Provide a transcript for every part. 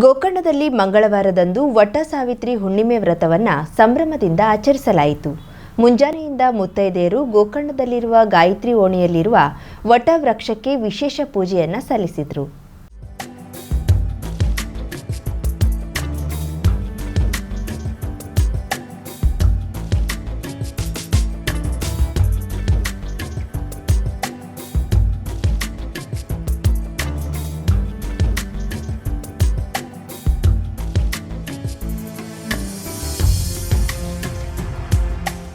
ಗೋಕರ್ಣದಲ್ಲಿ ಮಂಗಳವಾರದಂದು ವಟ ಸಾವಿತ್ರಿ ಹುಣ್ಣಿಮೆ ವ್ರತವನ್ನು ಸಂಭ್ರಮದಿಂದ ಆಚರಿಸಲಾಯಿತು. ಮುಂಜಾನೆಯಿಂದ ಮುತ್ತೈದೆಯರು ಗೋಕರ್ಣದಲ್ಲಿರುವ ಗಾಯತ್ರಿ ಓಣಿಯಲ್ಲಿರುವ ವಟ ವೃಕ್ಷಕ್ಕೆ ವಿಶೇಷ ಪೂಜೆಯನ್ನು ಸಲ್ಲಿಸಿದರು.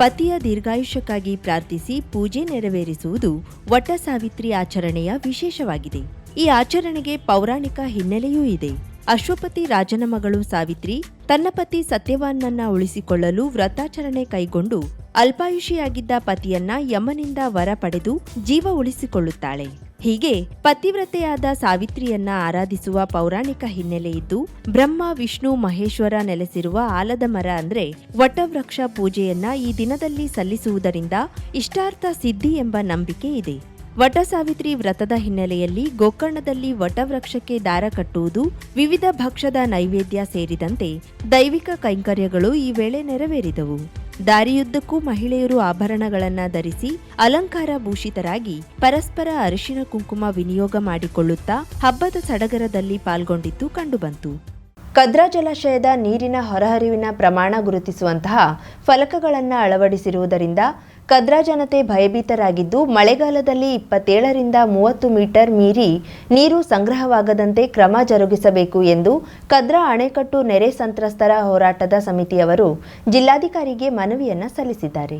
ಪತಿಯ ದೀರ್ಘಾಯುಷ್ಯಕ್ಕಾಗಿ ಪ್ರಾರ್ಥಿಸಿ ಪೂಜೆ ನೆರವೇರಿಸುವುದು ವಟ ಸಾವಿತ್ರಿ ಆಚರಣೆಯ ವಿಶೇಷವಾಗಿದೆ. ಈ ಆಚರಣೆಗೆ ಪೌರಾಣಿಕ ಹಿನ್ನೆಲೆಯೂ ಇದೆ. ಅಶ್ವಪತಿ ರಾಜನ ಮಗಳು ಸಾವಿತ್ರಿ ತನ್ನ ಪತಿ ಸತ್ಯವಾನ್ನನ್ನ ಉಳಿಸಿಕೊಳ್ಳಲು ವ್ರತಾಚರಣೆ ಕೈಗೊಂಡು ಅಲ್ಪಾಯುಷಿಯಾಗಿದ್ದ ಪತಿಯನ್ನ ಯಮನಿಂದ ವರ ಪಡೆದು ಜೀವ ಉಳಿಸಿಕೊಳ್ಳುತ್ತಾಳೆ. ಹೀಗೆ ಪತಿವ್ರತೆಯಾದ ಸಾವಿತ್ರಿಯನ್ನ ಆರಾಧಿಸುವ ಪೌರಾಣಿಕ ಹಿನ್ನೆಲೆ ಇದ್ದು, ಬ್ರಹ್ಮ ವಿಷ್ಣು ಮಹೇಶ್ವರ ನೆಲೆಸಿರುವ ಆಲದ ಮರ ಅಂದ್ರೆ ವಟವೃಕ್ಷ ಪೂಜೆಯನ್ನ ಈ ದಿನದಲ್ಲಿ ಸಲ್ಲಿಸುವುದರಿಂದ ಇಷ್ಟಾರ್ಥ ಸಿದ್ಧಿ ಎಂಬ ನಂಬಿಕೆ ಇದೆ. ವಟ ಸಾವಿತ್ರಿ ವ್ರತದ ಹಿನ್ನೆಲೆಯಲ್ಲಿ ಗೋಕರ್ಣದಲ್ಲಿ ವಟವೃಕ್ಷಕ್ಕೆ ದಾರ ಕಟ್ಟುವುದು, ವಿವಿಧ ಭಕ್ಷದ ನೈವೇದ್ಯ ಸೇರಿದಂತೆ ದೈವಿಕ ಕೈಂಕರ್ಯಗಳು ಈ ವೇಳೆ ನೆರವೇರಿದವು. ದಾರಿಯುದ್ದಕ್ಕೂ ಮಹಿಳೆಯರು ಆಭರಣಗಳನ್ನು ಧರಿಸಿ ಅಲಂಕಾರ ಭೂಷಿತರಾಗಿ ಪರಸ್ಪರ ಅರಿಶಿನ ಕುಂಕುಮ ವಿನಿಯೋಗ ಮಾಡಿಕೊಳ್ಳುತ್ತಾ ಹಬ್ಬದ ಸಡಗರದಲ್ಲಿ ಪಾಲ್ಗೊಂಡಿದ್ದು ಕಂಡುಬಂತು. ಕದ್ರಾ ಜಲಾಶಯದ ನೀರಿನ ಹೊರಹರಿವಿನ ಪ್ರಮಾಣ ಗುರುತಿಸುವಂತಹ ಫಲಕಗಳನ್ನು ಅಳವಡಿಸಿರುವುದರಿಂದ ಕದ್ರಾ ಜನತೆ ಭಯಭೀತರಾಗಿದ್ದು, ಮಳೆಗಾಲದಲ್ಲಿ 27ರಿಂದ 30 ಮೀಟರ್ ಮೀರಿ ನೀರು ಸಂಗ್ರಹವಾಗದಂತೆ ಕ್ರಮ ಜರುಗಿಸಬೇಕು ಎಂದು ಕದ್ರಾ ಅಣೆಕಟ್ಟು ನೆರೆ ಸಂತ್ರಸ್ತರ ಹೋರಾಟದ ಸಮಿತಿಯವರು ಜಿಲ್ಲಾಧಿಕಾರಿಗೆ ಮನವಿಯನ್ನು ಸಲ್ಲಿಸಿದ್ದಾರೆ.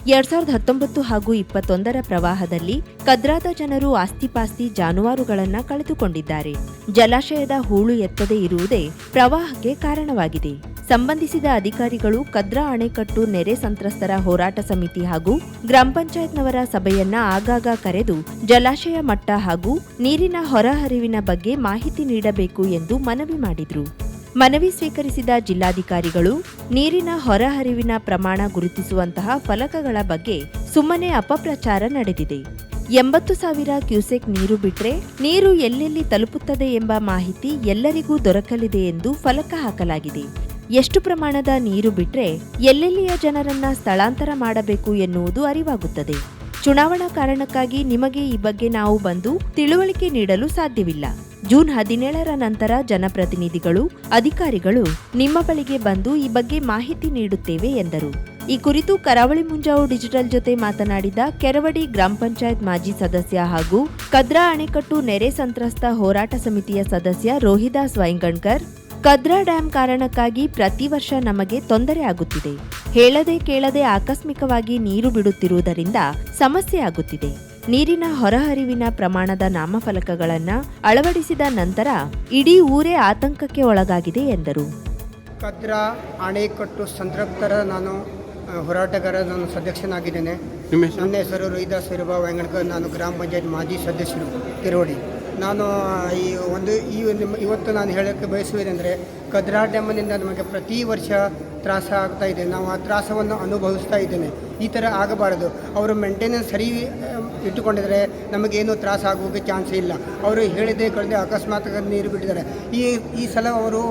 2019 ಹಾಗೂ 21ರ ಪ್ರವಾಹದಲ್ಲಿ ಕದ್ರಾದ ಜನರು ಆಸ್ತಿಪಾಸ್ತಿ ಜಾನುವಾರುಗಳನ್ನು ಕಳೆದುಕೊಂಡಿದ್ದಾರೆ. ಜಲಾಶಯದ ಹೂಳು ಎತ್ತದೇ ಇರುವುದೇ ಪ್ರವಾಹಕ್ಕೆ ಕಾರಣವಾಗಿದೆ. ಸಂಬಂಧಿಸಿದ ಅಧಿಕಾರಿಗಳು ಕದ್ರಾ ಅಣೆಕಟ್ಟು ನೆರೆ ಸಂತ್ರಸ್ತರ ಹೋರಾಟ ಸಮಿತಿ ಹಾಗೂ ಗ್ರಾಮ ಪಂಚಾಯತ್ನವರ ಸಭೆಯನ್ನ ಆಗಾಗ ಕರೆದು ಜಲಾಶಯ ಮಟ್ಟ ಹಾಗೂ ನೀರಿನ ಹೊರಹರಿವಿನ ಬಗ್ಗೆ ಮಾಹಿತಿ ನೀಡಬೇಕು ಎಂದು ಮನವಿ ಮಾಡಿದ್ರು. ಮನವಿ ಸ್ವೀಕರಿಸಿದ ಜಿಲ್ಲಾಧಿಕಾರಿಗಳು ನೀರಿನ ಹೊರಹರಿವಿನ ಪ್ರಮಾಣ ಗುರುತಿಸುವಂತಹ ಫಲಕಗಳ ಬಗ್ಗೆ ಸುಮ್ಮನೆ ಅಪಪ್ರಚಾರ ನಡೆದಿದೆ. 80,000 ಕ್ಯೂಸೆಕ್ ನೀರು ಬಿಟ್ರೆ ನೀರು ಎಲ್ಲೆಲ್ಲಿ ತಲುಪುತ್ತದೆ ಎಂಬ ಮಾಹಿತಿ ಎಲ್ಲರಿಗೂ ದೊರಕಲಿದೆ ಎಂದು ಫಲಕ ಹಾಕಲಾಗಿದೆ. ಎಷ್ಟು ಪ್ರಮಾಣದ ನೀರು ಬಿಟ್ರೆ ಎಲ್ಲೆಲ್ಲಿಯ ಜನರನ್ನ ಸ್ಥಳಾಂತರ ಮಾಡಬೇಕು ಎನ್ನುವುದು ಅರಿವಾಗುತ್ತದೆ. ಚುನಾವಣಾ ಕಾರಣಕ್ಕಾಗಿ ನಿಮಗೆ ಈ ಬಗ್ಗೆ ನಾವು ಬಂದು ತಿಳುವಳಿಕೆ ನೀಡಲು ಸಾಧ್ಯವಿಲ್ಲ. ಜೂನ್ 17ರ ನಂತರ ಜನಪ್ರತಿನಿಧಿಗಳು, ಅಧಿಕಾರಿಗಳು ನಿಮ್ಮ ಬಳಿಗೆ ಬಂದು ಈ ಬಗ್ಗೆ ಮಾಹಿತಿ ನೀಡುತ್ತೇವೆ ಎಂದರು. ಈ ಕುರಿತು ಕರಾವಳಿ ಮುಂಜಾವು ಡಿಜಿಟಲ್ ಜೊತೆ ಮಾತನಾಡಿದ ಕೆರವಡಿ ಗ್ರಾಮ ಪಂಚಾಯತ್ ಮಾಜಿ ಸದಸ್ಯ ಹಾಗೂ ಕದ್ರಾ ಅಣೆಕಟ್ಟು ನೆರೆ ಸಂತ್ರಸ್ತ ಹೋರಾಟ ಸಮಿತಿಯ ಸದಸ್ಯ ರೋಹಿದಾಸ್ ವೈಂಗಣ್ಕರ್, ಕದ್ರಾ ಡ್ಯಾಂ ಕಾರಣಕ್ಕಾಗಿ ಪ್ರತಿ ವರ್ಷ ನಮಗೆ ತೊಂದರೆ ಆಗುತ್ತಿದೆ. ಹೇಳದೆ ಕೇಳದೆ ಆಕಸ್ಮಿಕವಾಗಿ ನೀರು ಬಿಡುತ್ತಿರುವುದರಿಂದ ಸಮಸ್ಯೆ ಆಗುತ್ತಿದೆ. ನೀರಿನ ಹೊರಹರಿವಿನ ಪ್ರಮಾಣದ ನಾಮಫಲಕಗಳನ್ನು ಅಳವಡಿಸಿದ ನಂತರ ಇಡೀ ಊರೇ ಆತಂಕಕ್ಕೆ ಒಳಗಾಗಿದೆ ಎಂದರು. ಕದ್ರಾ ಅಣೆಕಟ್ಟು ಸಂತ್ರಸ್ತರ ಹೋರಾಟಗಾರ ನಾನು ಸದಸ್ಯನಾಗಿದ್ದೇನೆ. ನನ್ನ ಹೆಸರು ರೋಹಿದಾಸ್ ವೈಂಗಣ್ಕರ್. ನಾನು ಗ್ರಾಮ ಪಂಚಾಯತ್ ಮಾಜಿ ಸದಸ್ಯರು ಕೆರವಡಿ. ನಾನು ಇವತ್ತು ನಾನು ಹೇಳೋಕ್ಕೆ ಬಯಸುವುದೆಂದರೆ, ಕದ್ರಾ ಡ್ಯಾಮ್ನಿಂದ ನಮಗೆ ಪ್ರತಿ ವರ್ಷ ತ್ರಾಸ ಆಗ್ತಾ ಇದೆ. ನಾವು ಆ ತ್ರಾಸವನ್ನು ಅನುಭವಿಸ್ತಾ ಇದ್ದೇನೆ. ಈ ಥರ ಆಗಬಾರದು. ಅವರು ಮೇಂಟೆನೆನ್ಸ್ ಸರಿ ಇಟ್ಟುಕೊಂಡಿದ್ರೆ ನಮಗೇನು ತ್ರಾಸ ಆಗೋಕ್ಕೆ ಚಾನ್ಸೇ ಇಲ್ಲ. ಅವರು ಹೇಳಿದೆ ಕಳೆದ ಅಕಸ್ಮಾತ್ ನೀರು ಬಿಟ್ಟಿದ್ದಾರೆ. ಈ ಸಲ ಅವರು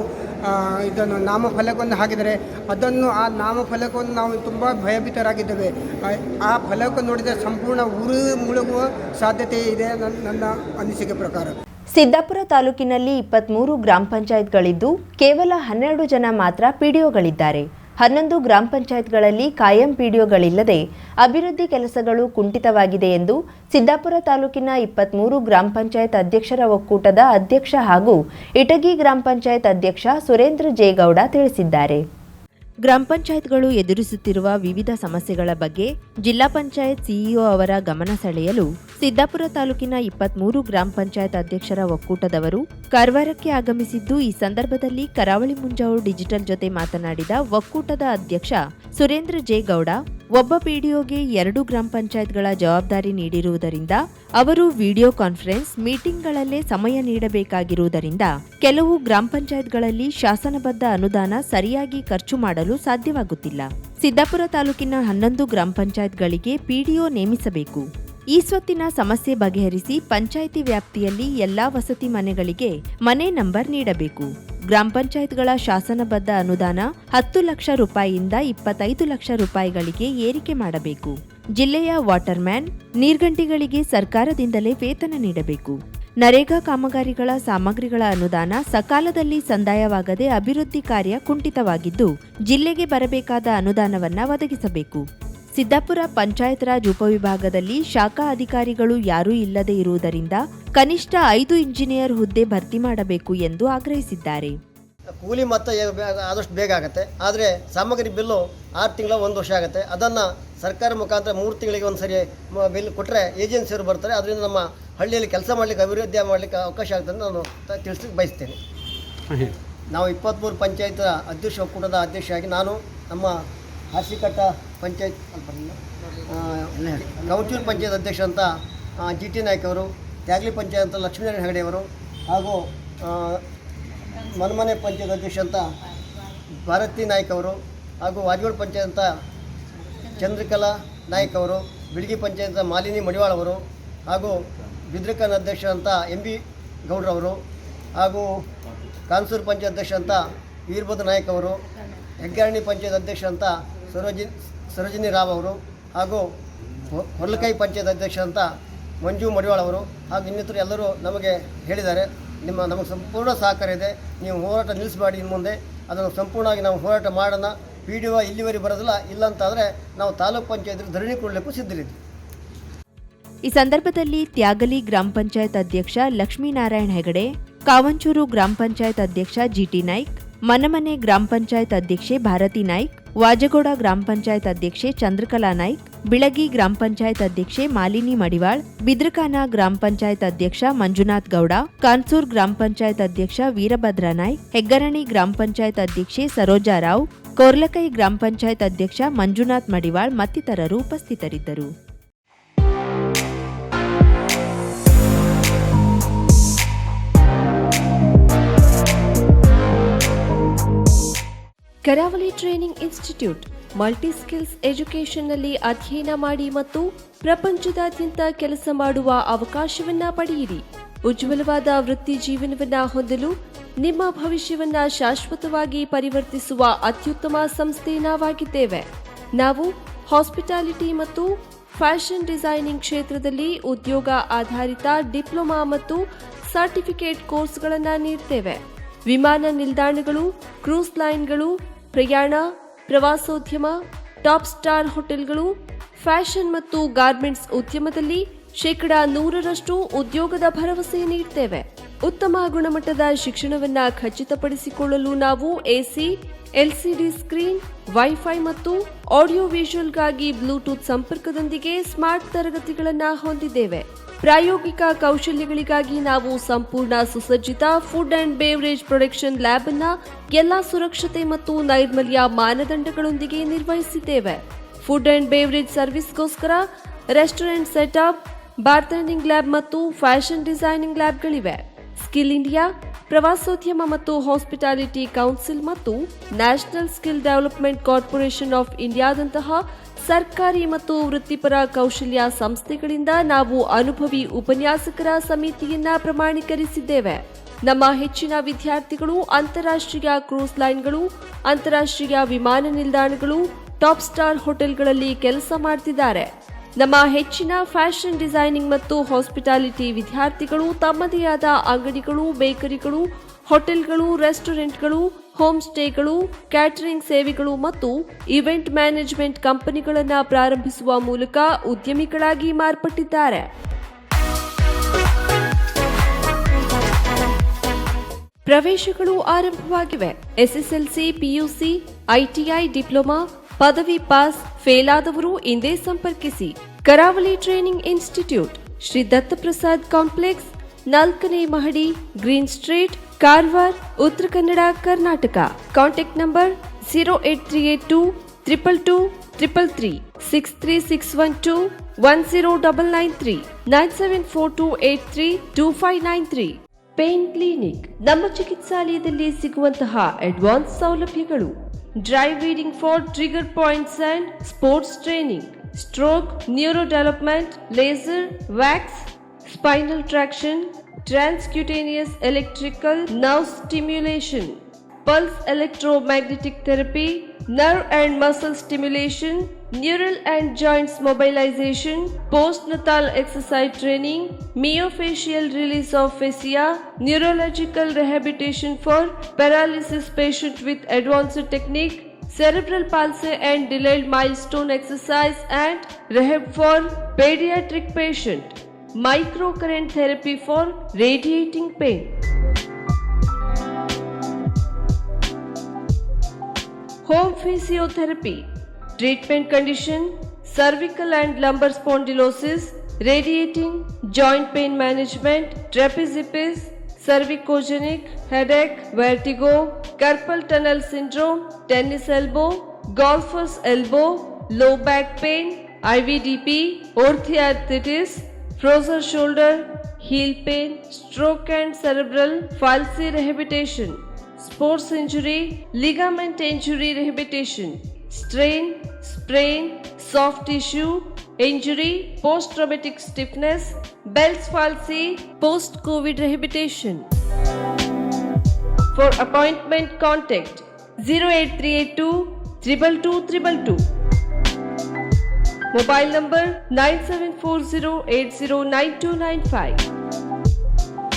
ಇದನ್ನು ನಾಮಫಲಕವನ್ನು ಹಾಕಿದರೆ ಆ ನಾಮಫಲಕವನ್ನು ನಾವು ತುಂಬ ಭಯಭೀತರಾಗಿದ್ದೇವೆ. ಆ ಫಲಕ ನೋಡಿದರೆ ಸಂಪೂರ್ಣ ಊರು ಮುಳುಗುವ ಸಾಧ್ಯತೆ ಇದೆ ನನ್ನ ಅನಿಸಿಕೆ ಪ್ರಕಾರ. ಸಿದ್ದಾಪುರ ತಾಲೂಕಿನಲ್ಲಿ 23 ಗ್ರಾಮ ಪಂಚಾಯತ್ಗಳಿದ್ದು ಕೇವಲ 12 ಜನ ಮಾತ್ರ ಪಿಡಿಒಗಳಿದ್ದಾರೆ. 11 ಗ್ರಾಮ ಪಂಚಾಯತ್ಗಳಲ್ಲಿ ಕಾಯಂ ಪಿಡಿಒಗಳಿಲ್ಲದೆ ಅಭಿವೃದ್ಧಿ ಕೆಲಸಗಳು ಕುಂಠಿತವಾಗಿದೆ ಎಂದು ಸಿದ್ದಾಪುರ ತಾಲೂಕಿನ 23 ಗ್ರಾಮ ಪಂಚಾಯತ್ ಅಧ್ಯಕ್ಷರ ಒಕ್ಕೂಟದ ಅಧ್ಯಕ್ಷ ಹಾಗೂ ಇಟಗಿ ಗ್ರಾಮ ಪಂಚಾಯತ್ ಅಧ್ಯಕ್ಷ ಸುರೇಂದ್ರ ಜೇಗೌಡ ತಿಳಿಸಿದ್ದಾರೆ. ಗ್ರಾಮ ಪಂಚಾಯತ್ಗಳು ಎದುರಿಸುತ್ತಿರುವ ವಿವಿಧ ಸಮಸ್ಯೆಗಳ ಬಗ್ಗೆ ಜಿಲ್ಲಾ ಪಂಚಾಯತ್ ಸಿಇಒ ಅವರ ಗಮನ ಸೆಳೆಯಲು ಸಿದ್ದಾಪುರ ತಾಲೂಕಿನ 23 ಗ್ರಾಮ ಪಂಚಾಯತ್ ಅಧ್ಯಕ್ಷರ ಒಕ್ಕೂಟದವರು ಕಾರವಾರಕ್ಕೆ ಆಗಮಿಸಿದ್ದು, ಈ ಸಂದರ್ಭದಲ್ಲಿ ಕರಾವಳಿ ಮುಂಜಾವು ಡಿಜಿಟಲ್ ಜೊತೆ ಮಾತನಾಡಿದ ಒಕ್ಕೂಟದ ಅಧ್ಯಕ್ಷ ಸುರೇಂದ್ರ ಜೇಗೌಡ, ಒಬ್ಬ ಪಿಡಿಒಗೆ 2 ಗ್ರಾಮ ಪಂಚಾಯತ್ಗಳ ಜವಾಬ್ದಾರಿ ನೀಡಿರುವುದರಿಂದ ಅವರು ವಿಡಿಯೋ ಕಾನ್ಫರೆನ್ಸ್ ಮೀಟಿಂಗ್ಗಳಲ್ಲೇ ಸಮಯ ನೀಡಬೇಕಾಗಿರುವುದರಿಂದ ಕೆಲವು ಗ್ರಾಮ ಪಂಚಾಯತ್ಗಳಲ್ಲಿ ಶಾಸನಬದ್ಧ ಅನುದಾನ ಸರಿಯಾಗಿ ಖರ್ಚು ಮಾಡಲು ಸಾಧ್ಯವಾಗುತ್ತಿಲ್ಲ. ಸಿದ್ದಾಪುರ ತಾಲೂಕಿನ 11 ಗ್ರಾಮ ಪಂಚಾಯತ್ಗಳಿಗೆ ಪಿಡಿಒ ನೇಮಿಸಬೇಕು. ಈ ಸ್ವತ್ತಿನ ಸಮಸ್ಯೆ ಬಗೆಹರಿಸಿ ಪಂಚಾಯಿತಿ ವ್ಯಾಪ್ತಿಯಲ್ಲಿ ಎಲ್ಲಾ ವಸತಿ ಮನೆಗಳಿಗೆ ಮನೆ ನಂಬರ್ ನೀಡಬೇಕು. ಗ್ರಾಮ ಪಂಚಾಯತ್ಗಳ ಶಾಸನಬದ್ಧ ಅನುದಾನ 10 ಲಕ್ಷ ರೂಪಾಯಿಯಿಂದ 25 ಲಕ್ಷ ರೂಪಾಯಿಗಳಿಗೆ ಏರಿಕೆ ಮಾಡಬೇಕು. ಜಿಲ್ಲೆಯ ವಾಟರ್ಮ್ಯಾನ್, ನೀರ್ಗಂಟಿಗಳಿಗೆ ಸರ್ಕಾರದಿಂದಲೇ ವೇತನ ನೀಡಬೇಕು. ನರೇಗಾ ಕಾಮಗಾರಿಗಳ ಸಾಮಗ್ರಿಗಳ ಅನುದಾನ ಸಕಾಲದಲ್ಲಿ ಸಂದಾಯವಾಗದೆ ಅಭಿವೃದ್ಧಿ ಕಾರ್ಯ ಕುಂಠಿತವಾಗಿದ್ದು, ಜಿಲ್ಲೆಗೆ ಬರಬೇಕಾದ ಅನುದಾನವನ್ನ ಒದಗಿಸಬೇಕು. ಸಿದ್ದಾಪುರ ಪಂಚಾಯತ್ ರಾಜ್ ಉಪವಿಭಾಗದಲ್ಲಿ ಶಾಖಾ ಅಧಿಕಾರಿಗಳು ಯಾರೂ ಇಲ್ಲದೆ ಇರುವುದರಿಂದ ಕನಿಷ್ಠ 5 ಇಂಜಿನಿಯರ್ ಹುದ್ದೆ ಭರ್ತಿ ಮಾಡಬೇಕು ಎಂದು ಆಗ್ರಹಿಸಿದ್ದಾರೆ. ಕೂಲಿ ಮೊತ್ತ ಆದಷ್ಟು ಬೇಗ ಆಗುತ್ತೆ, ಆದರೆ ಸಾಮಗ್ರಿ ಬಿಲ್ಲು 6 ತಿಂಗಳ 1 ವರ್ಷ ಆಗುತ್ತೆ. ಅದನ್ನು ಸರ್ಕಾರ ಮುಖಾಂತರ 3 ತಿಂಗಳಿಗೆ ಒಂದು ಸರಿ ಬಿಲ್ ಕೊಟ್ಟರೆ ಏಜೆನ್ಸಿಯವರು ಬರ್ತಾರೆ. ಅದರಿಂದ ನಮ್ಮ ಹಳ್ಳಿಯಲ್ಲಿ ಕೆಲಸ ಮಾಡಲಿಕ್ಕೆ, ಅಭಿವೃದ್ಧಿ ಮಾಡಲಿಕ್ಕೆ ಅವಕಾಶ ಆಗುತ್ತೆ ಅಂತ ನಾನು ತಿಳಿಸ್ಲಿಕ್ಕೆ ಬಯಸ್ತೇನೆ. ನಾವು 23 ಪಂಚಾಯತ್ ಅಧ್ಯಕ್ಷ ಒಕ್ಕೂಟದ ಅಧ್ಯಕ್ಷರಾಗಿ ನಾನು ನಮ್ಮ ಹಾಸಿಕಟ್ಟ ಪಂಚಾಯತ್ ಗೌಚೂರು ಪಂಚಾಯತ್ ಅಧ್ಯಕ್ಷ ಅಂತ GT ನಾಯ್ಕ ಅವರು, ತ್ಯಾಗ್ಲಿ ಪಂಚಾಯತ್ ಅಂತ ಲಕ್ಷ್ಮೀನಾರಾಯಣ ಹೆಗಡೆ ಅವರು, ಹಾಗೂ ಮನಮನೆ ಪಂಚಾಯತ್ ಅಧ್ಯಕ್ಷ ಅಂತ ಭಾರತಿ ನಾಯ್ಕ ಅವರು, ಹಾಗೂ ವಾಜಗೋಡ್ ಪಂಚಾಯತ್ ಅಂತ ಚಂದ್ರಕಲಾ ನಾಯ್ಕ ಅವರು, ಬಿಳ್ಗಿ ಪಂಚಾಯತ್ ಅಂತ ಮಾಲಿನಿ ಮಡಿವಾಳ್ ಅವರು, ಹಾಗೂ ಬಿದ್ರಕನ್ ಅಧ್ಯಕ್ಷ ಅಂತ MB ಗೌಡ್ರವರು, ಹಾಗೂ ಕಾನ್ಸೂರು ಪಂಚಾಯತ್ ಅಧ್ಯಕ್ಷ ಅಂತ ವೀರಭದ್ರ ನಾಯ್ಕ ಅವರು, ಹೆಗ್ಗಾರಣಿ ಪಂಚಾಯತ್ ಅಧ್ಯಕ್ಷ ಅಂತ ಸರೋಜಿನಿ ರಾವ್ ಅವರು, ಹಾಗೂ ಹೊರ್ಲಕೈ ಪಂಚಾಯತ್ ಅಧ್ಯಕ್ಷ ಅಂತ ಮಂಜು ಮಡಿವಾಳ್ ಅವರು, ಹಾಗೂ ಇನ್ನಿತರು ಎಲ್ಲರೂ ನಮಗೆ ಹೇಳಿದ್ದಾರೆ, ನಮಗೆ ಸಂಪೂರ್ಣ ಸಹಕಾರ ಇದೆ, ನೀವು ಹೋರಾಟ ನಿಲ್ಲಿಸಬೇಡಿ, ಇನ್ನು ಮುಂದೆ ಅದನ್ನು ಸಂಪೂರ್ಣವಾಗಿ ನಾವು ಹೋರಾಟ ಮಾಡೋಣ. PDO ಇಲ್ಲಿವರೆಗೆ ಬರೋದಿಲ್ಲ, ಇಲ್ಲಂತಾದರೆ ನಾವು ತಾಲೂಕು ಪಂಚಾಯತ್ ಧರಣಿ ಕೊಡಲಿಕ್ಕೂ ಸಿದ್ಧರಿದ್ದೀವಿ. ಈ ಸಂದರ್ಭದಲ್ಲಿ ತ್ಯಾಗಲಿ ಗ್ರಾಮ ಪಂಚಾಯತ್ ಅಧ್ಯಕ್ಷ ಲಕ್ಷ್ಮೀನಾರಾಯಣ ಹೆಗಡೆ, ಕಾವಂಚೂರು ಗ್ರಾಮ ಪಂಚಾಯತ್ ಅಧ್ಯಕ್ಷ GT ನಾಯ್ಕ್, ಮನಮನೆ ಗ್ರಾಮ ಪಂಚಾಯತ್ ಅಧ್ಯಕ್ಷೆ ಭಾರತಿ ನಾಯ್ಕ್, ವಾಜಗೋಡ ಗ್ರಾಮ ಪಂಚಾಯತ್ ಅಧ್ಯಕ್ಷೆ ಚಂದ್ರಕಲಾ ನಾಯ್ಕ್, ಬಿಳಗಿ ಗ್ರಾಮ ಪಂಚಾಯತ್ ಅಧ್ಯಕ್ಷೆ ಮಾಲಿನಿ ಮಡಿವಾಳ್, ಬಿದ್ರಕಾನ ಗ್ರಾಮ ಪಂಚಾಯತ್ ಅಧ್ಯಕ್ಷ ಮಂಜುನಾಥ್ ಗೌಡ, ಕಾನ್ಸೂರ್ ಗ್ರಾಮ ಪಂಚಾಯತ್ ಅಧ್ಯಕ್ಷ ವೀರಭದ್ರ ನಾಯ್ಕ್, ಹೆಗ್ಗರಣಿ ಗ್ರಾಮ ಪಂಚಾಯತ್ ಅಧ್ಯಕ್ಷೆ ಸರೋಜಾ ರಾವ್, ಕೋರ್ಲಕೈ ಗ್ರಾಮ ಪಂಚಾಯತ್ ಅಧ್ಯಕ್ಷ ಮಂಜುನಾಥ್ ಮಡಿವಾಳ್ ಮತ್ತಿತರರು ಉಪಸ್ಥಿತರಿದ್ದರು. ಕರಾವಳಿ ಟ್ರೈನಿಂಗ್ ಇನ್ಸ್ಟಿಟ್ಯೂಟ್ ಮಲ್ಟಿ ಸ್ಕಿಲ್ಸ್ ಎಜುಕೇಷನ್ನಲ್ಲಿ ಅಧ್ಯಯನ ಮಾಡಿ ಮತ್ತು ಪ್ರಪಂಚದಾದ್ಯಂತ ಕೆಲಸ ಮಾಡುವ ಅವಕಾಶವನ್ನ ಪಡೆಯಿರಿ. ಉಜ್ವಲವಾದ ವೃತ್ತಿ ಜೀವನವನ್ನ ಹೊಂದಲು ನಿಮ್ಮ ಭವಿಷ್ಯವನ್ನ ಶಾಶ್ವತವಾಗಿ ಪರಿವರ್ತಿಸುವ ಅತ್ಯುತ್ತಮ ಸಂಸ್ಥೆ ನಾವಾಗಿದ್ದೇವೆ. ನಾವು ಹಾಸ್ಪಿಟಾಲಿಟಿ ಮತ್ತು ಫ್ಯಾಷನ್ ಡಿಸೈನಿಂಗ್ ಕ್ಷೇತ್ರದಲ್ಲಿ ಉದ್ಯೋಗ ಆಧಾರಿತ ಡಿಪ್ಲೊಮಾ ಮತ್ತು ಸರ್ಟಿಫಿಕೇಟ್ ಕೋರ್ಸ್ಗಳನ್ನು ನೀಡುತ್ತೇವೆ. ವಿಮಾನ ನಿಲ್ದಾಣಗಳು, ಕ್ರೂಸ್ ಲೈನ್ಗಳು, ಪ್ರಯಾಣ, ಪ್ರವಾಸೋದ್ಯಮ, ಟಾಪ್ ಸ್ಟಾರ್ ಹೋಟೆಲ್ಗಳು, ಫ್ಯಾಷನ್ ಮತ್ತು ಗಾರ್ಮೆಂಟ್ಸ್ ಉದ್ಯಮದಲ್ಲಿ 100% ಉದ್ಯೋಗದ ಭರವಸೆ ನೀಡುತ್ತೇವೆ. ಉತ್ತಮ ಗುಣಮಟ್ಟದ ಶಿಕ್ಷಣವನ್ನು ಖಚಿತಪಡಿಸಿಕೊಳ್ಳಲು ನಾವು AC, LCD ಸ್ಕ್ರೀನ್, ವೈಫೈ ಮತ್ತು ಆಡಿಯೋ ವಿಜುವಲ್ಗಾಗಿ ಬ್ಲೂಟೂತ್ ಸಂಪರ್ಕದೊಂದಿಗೆ ಸ್ಮಾರ್ಟ್ ತರಗತಿಗಳನ್ನು ಹೊಂದಿದ್ದೇವೆ. ಪ್ರಾಯೋಗಿಕ ಕೌಶಲ್ಯಗಳಿಗಾಗಿ ನಾವು ಸಂಪೂರ್ಣ ಸುಸಜ್ಜಿತ food and beverage production lab ಅನ್ನು ಎಲ್ಲಾ ಸುರಕ್ಷತೆ ಮತ್ತು ನೈರ್ಮಲ್ಯ ಮಾನದಂಡಗಳೊಂದಿಗೆ ನಿರ್ವಹಿಸಿದ್ದೇವೆ. ಫುಡ್ ಅಂಡ್ ಬೇವರೇಜ್ ಸರ್ವಿಸ್ಗೋಸ್ಕರ ರೆಸ್ಟೋರೆಂಟ್ ಸೆಟಪ್, ಬಾರ್ಟೆಂಡಿಂಗ್ ಲ್ಯಾಬ್ ಮತ್ತು ಫ್ಯಾಷನ್ ಡಿಸೈನಿಂಗ್ ಲ್ಯಾಬ್ಗಳಿವೆ. ಸ್ಕಿಲ್ ಇಂಡಿಯಾ, ಪ್ರವಾಸೋದ್ಯಮ ಮತ್ತು ಹಾಸ್ಪಿಟಾಲಿಟಿ ಕೌನ್ಸಿಲ್ ಮತ್ತು national skill development corporation of ಇಂಡಿಯಾದಂತಹ ಸರ್ಕಾರಿ ಮತ್ತು ವೃತ್ತಿಪರ ಕೌಶಲ್ಯ ಸಂಸ್ಥೆಗಳಿಂದ ನಾವು ಅನುಭವಿ ಉಪನ್ಯಾಸಕರ ಸಮಿತಿಯನ್ನ ಪ್ರಮಾಣೀಕರಿಸಿದ್ದೇವೆ. ನಮ್ಮ ಹೆಚ್ಚಿನ ವಿದ್ಯಾರ್ಥಿಗಳು ಅಂತಾರಾಷ್ಟ್ರೀಯ ಕ್ರೂಸ್ ಲೈನ್ಗಳು, ಅಂತಾರಾಷ್ಟ್ರೀಯ ವಿಮಾನ ನಿಲ್ದಾಣಗಳು, ಟಾಪ್ ಸ್ಟಾರ್ ಹೋಟೆಲ್ಗಳಲ್ಲಿ ಕೆಲಸ ಮಾಡ್ತಿದ್ದಾರೆ. ನಮ್ಮ ಹೆಚ್ಚಿನ ಫ್ಯಾಷನ್ ಡಿಸೈನಿಂಗ್ ಮತ್ತು ಹಾಸ್ಪಿಟಾಲಿಟಿ ವಿದ್ಯಾರ್ಥಿಗಳು ತಮ್ಮದೇ ಆದ ಅಂಗಡಿಗಳು, ಬೇಕರಿಗಳು, ಹೋಟೆಲ್ಗಳು, ರೆಸ್ಟೋರೆಂಟ್ಗಳು, ಹೋಮ್ ಸ್ಟೇಗಳು, ಕ್ಯಾಟರಿಂಗ್ ಸೇವೆಗಳು ಮತ್ತು ಇವೆಂಟ್ ಮ್ಯಾನೇಜ್ಮೆಂಟ್ ಕಂಪನಿಗಳನ್ನು ಪ್ರಾರಂಭಿಸುವ ಮೂಲಕ ಉದ್ಯಮಿಗಳಾಗಿ ಮಾರ್ಪಟ್ಟಿದ್ದಾರೆ. ಪ್ರವೇಶಗಳು ಆರಂಭವಾಗಿವೆ. SSLC, PUC, ITI, ಡಿಪ್ಲೊಮಾ, ಪದವಿ ಪಾಸ್, ಫೇಲ್ ಆದವರು ಇಂದೇ ಸಂಪರ್ಕಿಸಿ. ಕರಾವಳಿ training institute, Shri Dattaprasad complex, 4ನೇ ಮಹಡಿ, green street, Karwar, Uttara Kannada, Karnataka. Contact number 08382 222 333 63612 10993 9742832593. Pain clinic. ನಮ್ಮ ಚಿಕಿತ್ಸಾಲಯದಲ್ಲಿ ಸಿಗುವಂತಹ ಅಡ್ವಾನ್ಸ್ ಸೌಲಭ್ಯಗಳು: dry reading for trigger points and sports training, stroke, neuro development, laser, wax, spinal traction, transcutaneous electrical nerve stimulation, pulse electromagnetic therapy, nerve and muscle stimulation, neural and joints mobilization, postnatal exercise training, myofascial release of fascia, neurological rehabilitation for paralysis patient with advanced technique, cerebral palsy and delayed milestone exercise and rehab for pediatric patient, microcurrent therapy for radiating pain. Home physiotherapy, treatment condition, cervical and lumbar spondylosis, radiating, joint pain management, trapeziepis, cervicogenic, headache, vertigo, carpal tunnel syndrome, tennis elbow, golfer's elbow, low back pain, IVDP, orthoarthritis, frozen shoulder, heel pain, stroke and cerebral palsy rehabilitation, sports injury, ligament injury rehabilitation, strain, sprain, soft tissue injury, post-traumatic stiffness, Bell's palsy, post-COVID rehabilitation. For appointment, contact 08382 222 Mobile number 9740809295.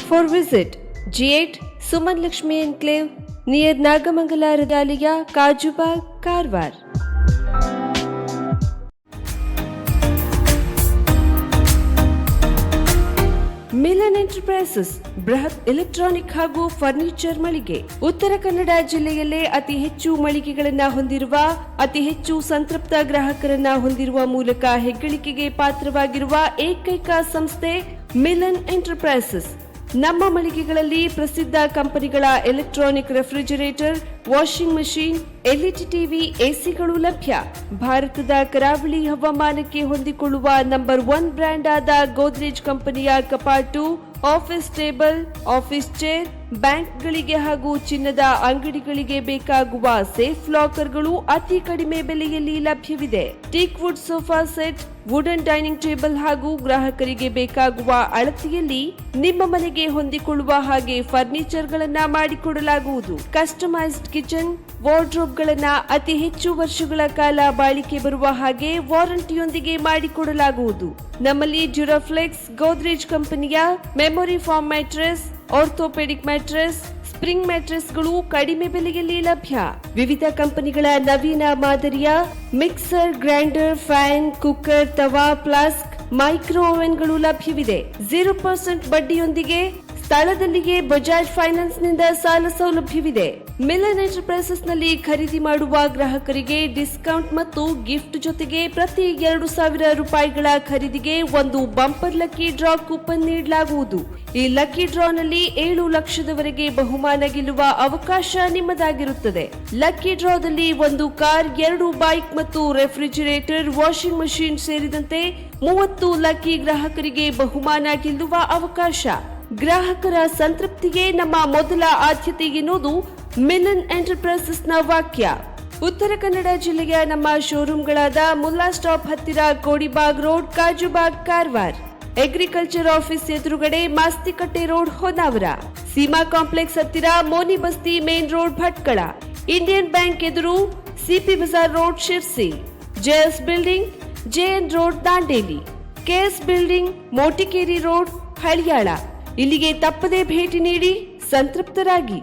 For visit G8 Suman Lakshmi Enclave near Nagamangala Radalaya, Kajubag, Karwar. Milan enterprises ಬೃಹತ್ electronic ಹಾಗೂ furniture ಮಳಿಗೆ. ಉತ್ತರ ಕನ್ನಡ ಜಿಲ್ಲೆಯಲ್ಲೇ ಅತಿ ಹೆಚ್ಚು ಮಳಿಗೆಗಳನ್ನ ಹೊಂದಿರುವ, ಅತಿ ಹೆಚ್ಚು ಸಂತೃಪ್ತ ಗ್ರಾಹಕರನ್ನ ಹೊಂದಿರುವ ಮೂಲಕ ಹೆಗ್ಗಳಿಕೆಗೆ ಪಾತ್ರವಾಗಿರುವ ಏಕೈಕ ಸಂಸ್ಥೆ ಮಿಲನ್ ಎಂಟರ್ಪ್ರೈಸಸ್. ನಮ್ಮ ಮಳಿಗೆಗಳಲ್ಲಿ ಪ್ರಸಿದ್ಧ ಕಂಪನಿಗಳ electronic refrigerator, washing machine, LED TV, ಎಸಿಗಳು ಲಭ್ಯ. ಭಾರತದ ಕರಾವಳಿ ಹವಾಮಾನಕ್ಕೆ ಹೊಂದಿಕೊಳ್ಳುವ ನಂಬರ್ 1 ಬ್ರ್ಯಾಂಡ್ ಆದ ಗೋದ್ರೇಜ್ ಕಂಪನಿಯ ಕಪಾಟು, ಆಫೀಸ್ ಟೇಬಲ್, ಆಫೀಸ್ ಚೇರ್, ಬ್ಯಾಂಕ್ಗಳಿಗೆ ಹಾಗೂ ಚಿನ್ನದ ಅಂಗಡಿಗಳಿಗೆ ಬೇಕಾಗುವ ಸೇಫ್ ಲಾಕರ್ಗಳು ಅತಿ ಕಡಿಮೆ ಬೆಲೆಯಲ್ಲಿ ಲಭ್ಯವಿದೆ. Teak wood sofa set, wooden dining table ಹಾಗೂ ಗ್ರಾಹಕರಿಗೆ ಬೇಕಾಗುವ ಅಳತೆಯಲ್ಲಿ ನಿಮ್ಮ ಮನೆಗೆ ಹೊಂದಿಕೊಳ್ಳುವ ಹಾಗೆ ಫರ್ನಿಚರ್ ಗಳನ್ನ ಮಾಡಿಕೊಡಲಾಗುವುದು. ಕಸ್ಟಮೈಸ್ಡ್ ಕಿಚನ್, ವಾರ್ಡ್ರೋಬ್ ಗಳನ್ನ ಅತಿ ಹೆಚ್ಚು ವರ್ಷಗಳ ಕಾಲ ಬಾಳಿಕೆ ಬರುವ ಹಾಗೆ ವಾರಂಟಿಯೊಂದಿಗೆ ಮಾಡಿಕೊಡಲಾಗುವುದು. ನಮ್ಮಲ್ಲಿ ಡ್ಯೂರಾಫ್ಲೆಕ್ಸ್, ಗೋದ್ರೇಜ್ ಕಂಪನಿಯ memory foam mattress, orthopaedic mattress, spring ಮ್ಯಾಟ್ರೆಸ್ಗಳು ಕಡಿಮೆ ಬೆಲೆಯಲ್ಲಿ ಲಭ್ಯ. ವಿವಿಧ ಕಂಪನಿಗಳ ನವೀನ ಮಾದರಿಯ mixer, grinder, fan, cooker, tawa, flask, micro ಓವೆನ್ಗಳು ಲಭ್ಯವಿದೆ. 0% ಬಡ್ಡಿಯೊಂದಿಗೆ ಸ್ಥಳದಲ್ಲಿಯೇ ಬಜಾಜ್ ಫೈನಾನ್ಸ್ ನಿಂದ ಸಾಲ ಸೌಲಭ್ಯವಿದೆ. ಮಿಲನ್ ಎಂಟರ್ಪ್ರೈಸಸ್ ನಲ್ಲಿ ಖರೀದಿ ಮಾಡುವ ಗ್ರಾಹಕರಿಗೆ ಡಿಸ್ಕೌಂಟ್ ಮತ್ತು ಗಿಫ್ಟ್ ಜೊತೆಗೆ ಪ್ರತಿ 2,000 ರೂಪಾಯಿಗಳ ಖರೀದಿಗೆ ಒಂದು ಬಂಪರ್ ಲಕ್ಕಿ ಡ್ರಾ ಕೂಪನ್ ನೀಡಲಾಗುವುದು. ಈ ಲಕ್ಕಿ ಡ್ರಾ ನಲ್ಲಿ 7 ಲಕ್ಷದವರೆಗೆ ಬಹುಮಾನ ಗೆಲ್ಲುವ ಅವಕಾಶ ನಿಮ್ಮದಾಗಿರುತ್ತದೆ. ಲಕ್ಕಿ ಡ್ರಾದಲ್ಲಿ 1 ಕಾರ್, 2 ಬೈಕ್ ಮತ್ತು ರೆಫ್ರಿಜರೇಟರ್, ವಾಷಿಂಗ್ ಮಷೀನ್ ಸೇರಿದಂತೆ 30 ಲಕ್ಕಿ ಗ್ರಾಹಕರಿಗೆ ಬಹುಮಾನ ಗೆಲ್ಲುವ ಅವಕಾಶ. ಗ್ರಾಹಕರ ಸಂತೃಪ್ತಿಗೆ ನಮ್ಮ ಮೊದಲ ಆದ್ಯತೆ ಎನ್ನುವುದು ಮಿಲನ್ ಎಂಟರ್ಪ್ರೈಸಸ್ ನ ವಾಕ್ಯ. ಉತ್ತರ ಕನ್ನಡ ಜಿಲ್ಲೆಯ ನಮ್ಮ ಶೋರೂಮ್ಗಳಾದ ಮುಲ್ಲಾ ಸ್ಟಾಪ್ ಹತ್ತಿರ Kodibag road, Kajubag, Karwar. Agriculture office ಎದುರುಗಡೆ ಮಾಸ್ತಿಕಟ್ಟೆ ರೋಡ್, ಹೊನ್ನಾವರ. ಸೀಮಾ ಕಾಂಪ್ಲೆಕ್ಸ್ ಹತ್ತಿರ Moni Basti main road, Bhatkal. Indian bank ಎದುರು CP Bazar road, Sirsi. JS building, JN road, Dandeli. KS building, Motikeri road, Haliyal. ಇಲ್ಲಿಗೆ ತಪ್ಪದೇ ಭೇಟಿ ನೀಡಿ ಸಂತೃಪ್ತರಾಗಿ.